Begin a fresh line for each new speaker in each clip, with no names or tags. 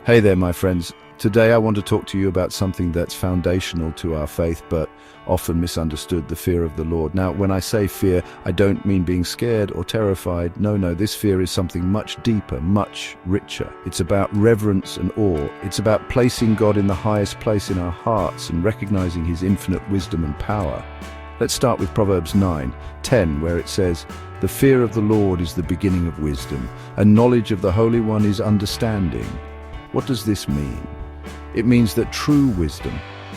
Hey there, my friends. Today I want to talk to you about something that's foundational to our faith, but often misunderstood, the fear of the Lord. Now, when I say fear, I don't mean being scared or terrified. No, this fear is something much deeper, much richer. It's about reverence and awe. It's about placing God in the highest place in our hearts and recognizing his infinite wisdom and power. Let's start with Proverbs 9:10, where it says, "The fear of the Lord is the beginning of wisdom, and knowledge of the Holy One is understanding." What does this mean? It means that true wisdom,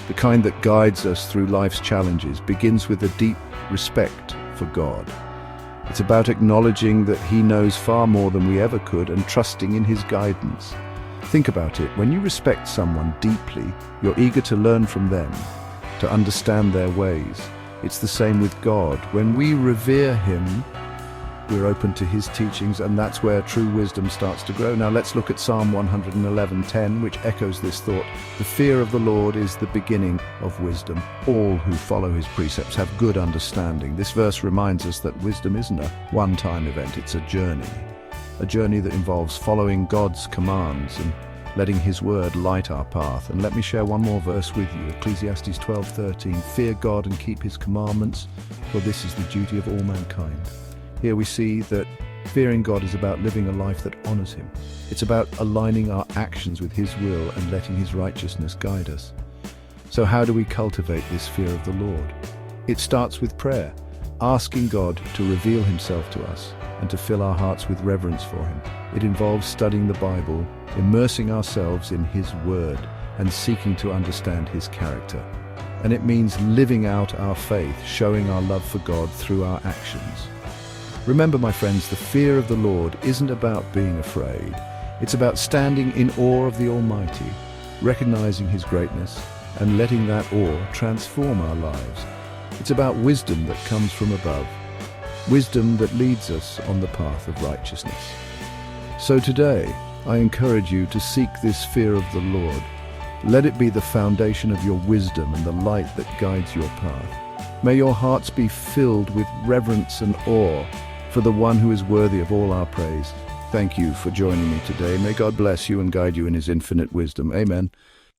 the kind that guides us through life's challenges, begins with a deep respect for God. It's about acknowledging that he knows far more than we ever could and trusting in his guidance. Think about it. When you respect someone deeply, you're eager to learn from them, to understand their ways. It's the same with God. When we revere him, we're open to his teachings, and that's where true wisdom starts to grow. Now let's look at Psalm 111:10, which echoes this thought. "The fear of the Lord is the beginning of wisdom. All who follow his precepts have good understanding." This verse reminds us that wisdom isn't a one-time event, it's a journey that involves following God's commands and letting his word light our path. And let me share one more verse with you, Ecclesiastes 12:13. "Fear God and keep his commandments, for this is the duty of all mankind." Here we see that fearing God is about living a life that honors him. It's about aligning our actions with his will and letting his righteousness guide us. So how do we cultivate this fear of the Lord? It starts with prayer, asking God to reveal himself to us and to fill our hearts with reverence for him. It involves studying the Bible, immersing ourselves in his word, and seeking to understand his character. And it means living out our faith, showing our love for God through our actions. Remember, my friends, the fear of the Lord isn't about being afraid. It's about standing in awe of the Almighty, recognizing his greatness, and letting that awe transform our lives. It's about wisdom that comes from above, wisdom that leads us on the path of righteousness. So today, I encourage you to seek this fear of the Lord. Let it be the foundation of your wisdom and the light that guides your path. May your hearts be filled with reverence and awe for the one who is worthy of all our praise. Thank you for joining me today. May God bless you and guide you in his infinite wisdom. Amen.